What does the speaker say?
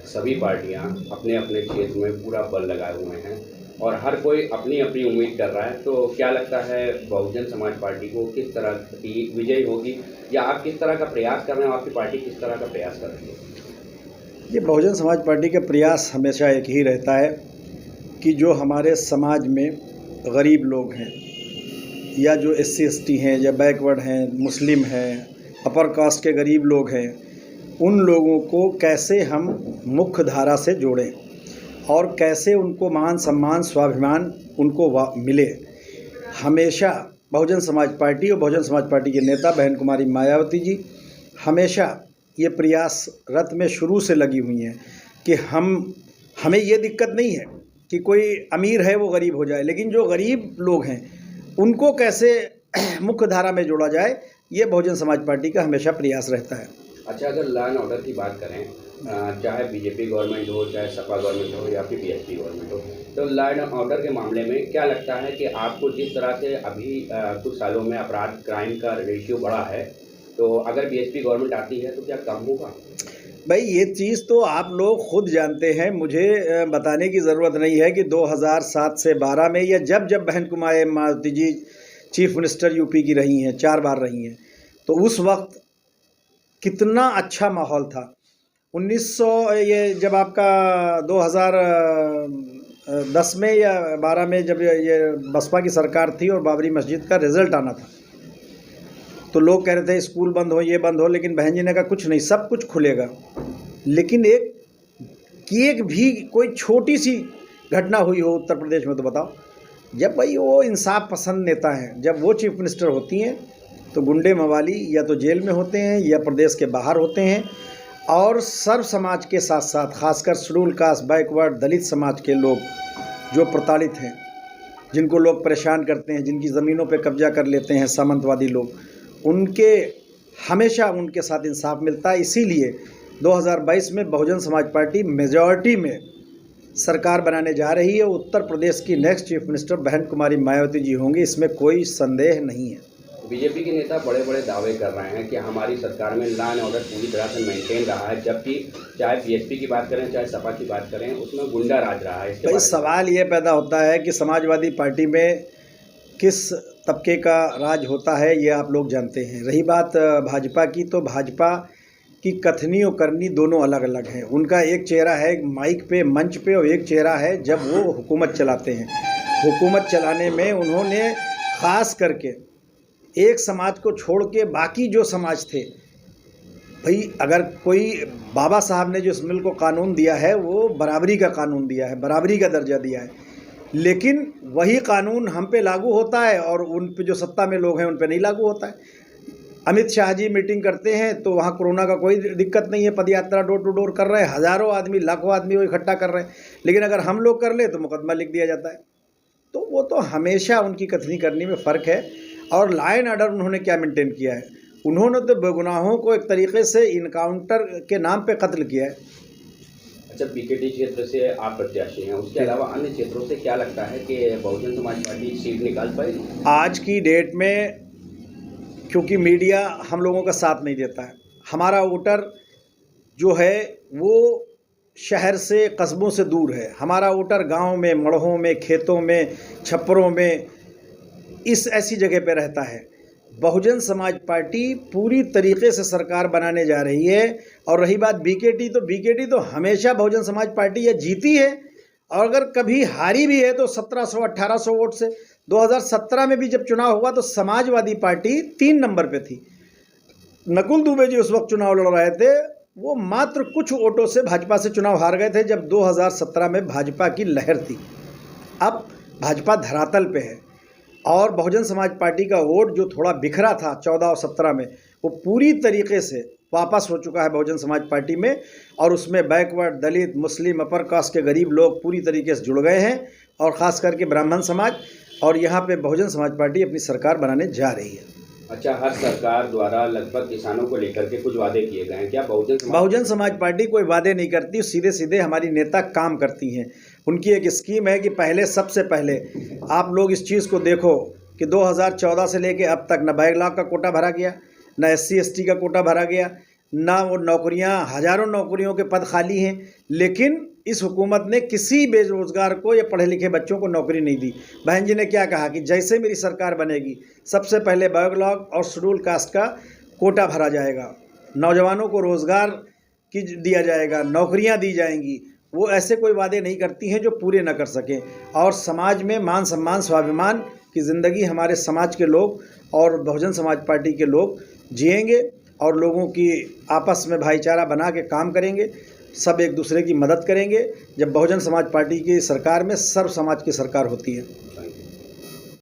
सभी पार्टियां अपने अपने क्षेत्र में पूरा बल लगाए हुए हैं और हर कोई अपनी अपनी उम्मीद कर रहा है, तो क्या लगता है बहुजन समाज पार्टी को किस तरह की विजयी होगी, या आप किस तरह का प्रयास कर रहे हैं, आपकी पार्टी किस तरह का प्रयास कर रही है? ये बहुजन समाज पार्टी का प्रयास हमेशा एक ही रहता है कि जो हमारे समाज में गरीब लोग हैं या जो SC ST हैं या बैकवर्ड हैं, मुस्लिम हैं, अपर कास्ट के गरीब लोग हैं, उन लोगों को कैसे हम मुख्य धारा से जोड़ें और कैसे उनको मान सम्मान स्वाभिमान उनको मिले। हमेशा बहुजन समाज पार्टी और बहुजन समाज पार्टी के नेता बहन कुमारी मायावती जी हमेशा ये प्रयास रत में शुरू से लगी हुई हैं कि हमें ये दिक्कत नहीं है कि कोई अमीर है वो गरीब हो जाए, लेकिन जो गरीब लोग हैं उनको कैसे मुख्य धारा में जोड़ा जाए, ये बहुजन समाज पार्टी का हमेशा प्रयास रहता है। अच्छा, अगर लॉ एंड ऑर्डर की बात करें, चाहे बीजेपी गवर्नमेंट हो, चाहे सपा गवर्नमेंट हो या फिर BSP गवर्नमेंट हो, तो लॉ एंड ऑर्डर के मामले में क्या लगता है कि आपको जिस तरह से अभी कुछ सालों में अपराध क्राइम का रेशियो बढ़ा है, तो अगर BSP गवर्नमेंट आती है तो क्या कम होगा? भाई ये चीज़ तो आप लोग खुद जानते हैं, मुझे बताने की ज़रूरत नहीं है कि 2007 से 12 में या जब जब बहन कुमारी Mayawati ji chief minister UP की रही हैं, 4 बार रही हैं, तो उस वक्त कितना अच्छा माहौल था। 1900 ये जब आपका 2010 में या 12 में जब ये बसपा की सरकार थी और बाबरी मस्जिद का रिज़ल्ट आना था, तो लोग कह रहे थे स्कूल बंद हो, ये बंद हो, लेकिन बहन जी ने कहा कुछ नहीं, सब कुछ खुलेगा। लेकिन एक भी कोई छोटी सी घटना हुई हो उत्तर प्रदेश में तो बताओ। जब भाई वो इंसाफ पसंद नेता हैं, जब वो चीफ मिनिस्टर होती हैं तो गुंडे मवाली या तो जेल में होते हैं या प्रदेश के बाहर होते हैं, और सर्व समाज के साथ साथ खासकर शेड्यूल कास्ट, बैकवर्ड, दलित समाज के लोग जो प्रताड़ित हैं, जिनको लोग परेशान करते हैं, जिनकी ज़मीनों पे कब्जा कर लेते हैं सामंतवादी लोग, उनके हमेशा उनके साथ इंसाफ मिलता है। इसीलिए 2022 में बहुजन समाज पार्टी मेजॉरिटी में सरकार बनाने जा रही है। उत्तर प्रदेश की नेक्स्ट चीफ मिनिस्टर बहन कुमारी मायावती जी होंगी, इसमें कोई संदेह नहीं है। बीजेपी के नेता बड़े बड़े दावे कर रहे हैं कि हमारी सरकार में लॉ एंड ऑर्डर पूरी तरह से मेंटेन रहा है, जबकि चाहे BSP की बात करें चाहे सपा की बात करें, उसमें गुंडा राज रहा है। भाई सवाल ये पैदा होता है कि समाजवादी पार्टी में किस तबके का राज होता है, ये आप लोग जानते हैं। रही बात भाजपा की, तो भाजपा की कथनी और करनी दोनों अलग अलग हैं। उनका एक चेहरा है माइक पे, मंच पे, और एक चेहरा है जब वो हुकूमत चलाते हैं। हुकूमत चलाने में उन्होंने ख़ास करके एक समाज को छोड़ के बाकी जो समाज थे, भाई अगर कोई बाबा साहब ने जो इस मुल्क को कानून दिया है वो बराबरी का कानून दिया है, बराबरी का दर्जा दिया है, लेकिन वही कानून हम पे लागू होता है और उन पे जो सत्ता में लोग हैं उन पे नहीं लागू होता है। अमित शाह जी मीटिंग करते हैं तो वहाँ कोरोना का कोई दिक्कत नहीं है, पदयात्रा डोर टू डोर कर रहे हैं, हज़ारों आदमी, लाखों आदमी वो इकट्ठा कर रहे हैं, लेकिन अगर हम लोग कर ले तो मुकदमा लिख दिया जाता है। तो वो तो हमेशा उनकी कथनी करनी में फ़र्क है। और लॉ एंड ऑर्डर उन्होंने क्या मेंटेन किया है, उन्होंने तो बेगुनाहों को एक तरीके से इनकाउंटर के नाम पे कत्ल किया है। अच्छा, BKT क्षेत्र से आप प्रत्याशी हैं, उसके अलावा अन्य क्षेत्रों से क्या लगता है कि बहुजन समाज पार्टी सीट निकाल पाएगी? आज की डेट में क्योंकि मीडिया हम लोगों का साथ नहीं देता है, हमारा वोटर जो है वो शहर से, कस्बों से दूर है। हमारा वोटर गांव में, मड़हों में, खेतों में, छप्परों में, इस ऐसी जगह पे रहता है। बहुजन समाज पार्टी पूरी तरीके से सरकार बनाने जा रही है। और रही बात BKT, तो BKT तो हमेशा बहुजन समाज पार्टी ये जीती है, और अगर कभी हारी भी है तो 1700-1800 वोट से। 2017 में भी जब चुनाव हुआ तो समाजवादी पार्टी 3 नंबर पे थी। नकुल दुबे जी उस वक्त चुनाव लड़ रहे थे, वो मात्र कुछ वोटों से भाजपा से चुनाव हार गए थे जब 2017 में भाजपा की लहर थी। अब भाजपा धरातल पे है और बहुजन समाज पार्टी का वोट जो थोड़ा बिखरा था 14 और 17 में, वो पूरी तरीके से वापस हो चुका है बहुजन समाज पार्टी में। और उसमें बैकवर्ड, दलित, मुस्लिम, अपर कास्ट के गरीब लोग पूरी तरीके से जुड़ गए हैं, और ख़ास करके ब्राह्मण समाज। और यहाँ पे बहुजन समाज पार्टी अपनी सरकार बनाने जा रही है। अच्छा, हर सरकार द्वारा लगभग किसानों को लेकर के कुछ वादे किए गए हैं, क्या बहुजन समाज पार्टी कोई वादे नहीं करती, सीधे सीधे हमारी नेता काम करती हैं। उनकी एक स्कीम है कि पहले, सबसे पहले आप लोग इस चीज़ को देखो कि 2014 से लेके अब तक न बैकलॉग का कोटा भरा गया, न SC ST का कोटा भरा गया, ना वो नौकरियां, हज़ारों नौकरियों के पद खाली हैं, लेकिन इस हुकूमत ने किसी बेरोज़गार को या पढ़े लिखे बच्चों को नौकरी नहीं दी। बहन जी ने क्या कहा कि जैसे मेरी सरकार बनेगी सबसे पहले बैकलॉग और शेड्यूल कास्ट का कोटा भरा जाएगा, नौजवानों को रोज़गार की दिया जाएगा, नौकरियां दी जाएंगी। वो ऐसे कोई वादे नहीं करती हैं जो पूरे न कर सकें। और समाज में मान सम्मान स्वाभिमान की ज़िंदगी हमारे समाज के लोग और बहुजन समाज पार्टी के लोग जिएंगे और लोगों की आपस में भाईचारा बना के काम करेंगे, सब एक दूसरे की मदद करेंगे। जब बहुजन समाज पार्टी की सरकार में सर्व समाज की सरकार होती है।